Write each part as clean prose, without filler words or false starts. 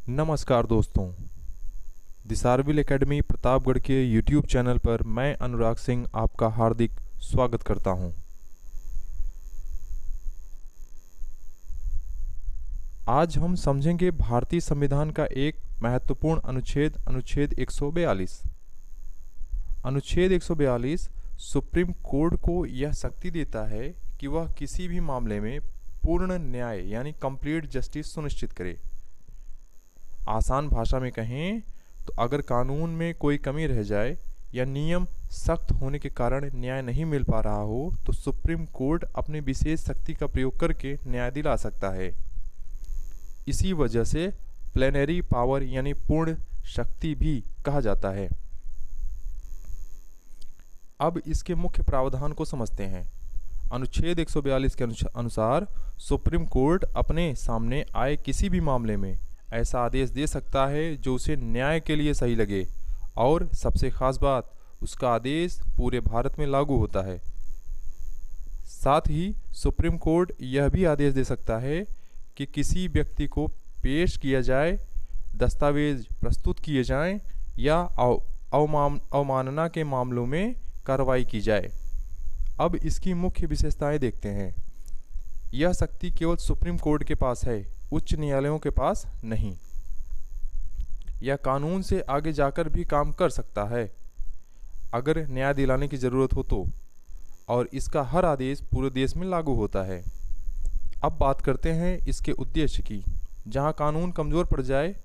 नमस्कार दोस्तों। दिसारविल एकेडमी प्रतापगढ़ के यूट्यूब चैनल पर मैं अनुराग सिंह आपका हार्दिक स्वागत करता हूं। आज हम समझेंगे भारतीय संविधान का एक महत्वपूर्ण अनुच्छेद अनुच्छेद 142। अनुच्छेद 142 सुप्रीम कोर्ट को यह शक्ति देता है कि वह किसी भी मामले में पूर्ण न्याय यानी कंप्लीट जस्टिस सुनिश्चित करे। आसान भाषा में कहें तो अगर कानून में कोई कमी रह जाए या नियम सख्त होने के कारण न्याय नहीं मिल पा रहा हो तो सुप्रीम कोर्ट अपनी विशेष शक्ति का प्रयोग करके न्याय दिला सकता है। इसी वजह से प्लेनरी पावर यानी पूर्ण शक्ति भी कहा जाता है। अब इसके मुख्य प्रावधान को समझते हैं। अनुच्छेद 142 के अनुसार सुप्रीम कोर्ट अपने सामने आए किसी भी मामले में ऐसा आदेश दे सकता है जो उसे न्याय के लिए सही लगे, और सबसे खास बात, उसका आदेश पूरे भारत में लागू होता है। साथ ही सुप्रीम कोर्ट यह भी आदेश दे सकता है कि किसी व्यक्ति को पेश किया जाए, दस्तावेज प्रस्तुत किए जाएं या अवमानना के मामलों में कार्रवाई की जाए। अब इसकी मुख्य विशेषताएं देखते हैं। यह शक्ति केवल सुप्रीम कोर्ट के पास है, उच्च न्यायालयों के पास नहीं। यह कानून से आगे जाकर भी काम कर सकता है अगर न्याय दिलाने की ज़रूरत हो तो, और इसका हर आदेश पूरे देश में लागू होता है। अब बात करते हैं इसके उद्देश्य की। जहां कानून कमज़ोर पड़ जाए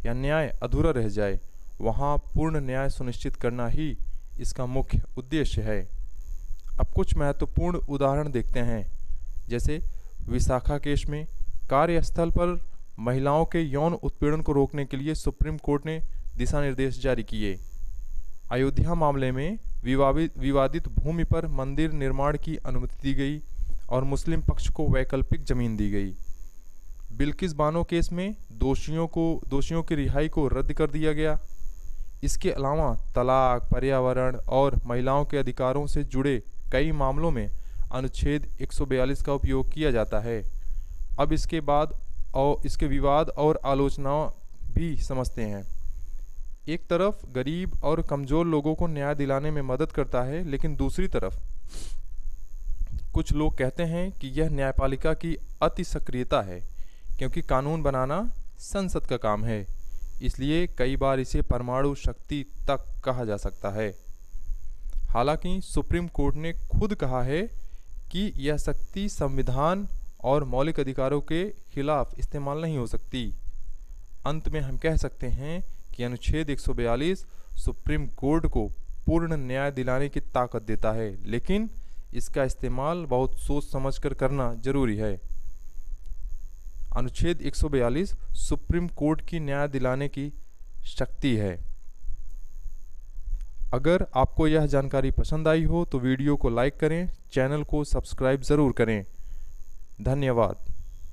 या न्याय अधूरा रह जाए वहां पूर्ण न्याय सुनिश्चित करना ही इसका मुख्य उद्देश्य है। अब कुछ महत्वपूर्ण उदाहरण देखते हैं। जैसे विशाखा केस में कार्यस्थल पर महिलाओं के यौन उत्पीड़न को रोकने के लिए सुप्रीम कोर्ट ने दिशा निर्देश जारी किए। अयोध्या मामले में विवादित भूमि पर मंदिर निर्माण की अनुमति दी गई और मुस्लिम पक्ष को वैकल्पिक जमीन दी गई। बिल्किस बानो केस में दोषियों की रिहाई को रद्द कर दिया गया। इसके अलावा तलाक, पर्यावरण और महिलाओं के अधिकारों से जुड़े कई मामलों में अनुच्छेद 142 का उपयोग किया जाता है। अब इसके बाद और इसके विवाद और आलोचना भी समझते हैं। एक तरफ गरीब और कमज़ोर लोगों को न्याय दिलाने में मदद करता है, लेकिन दूसरी तरफ कुछ लोग कहते हैं कि यह न्यायपालिका की अति सक्रियता है, क्योंकि कानून बनाना संसद का काम है। इसलिए कई बार इसे परमाणु शक्ति तक कहा जा सकता है। हालांकि सुप्रीम कोर्ट ने खुद कहा है कि यह शक्ति संविधान और मौलिक अधिकारों के खिलाफ इस्तेमाल नहीं हो सकती। अंत में हम कह सकते हैं कि अनुच्छेद 142 सुप्रीम कोर्ट को पूर्ण न्याय दिलाने की ताकत देता है, लेकिन इसका इस्तेमाल बहुत सोच समझकर करना जरूरी है। अनुच्छेद 142 सुप्रीम कोर्ट की न्याय दिलाने की शक्ति है। अगर आपको यह जानकारी पसंद आई हो तो वीडियो को लाइक करें, चैनल को सब्सक्राइब ज़रूर करें। धन्यवाद।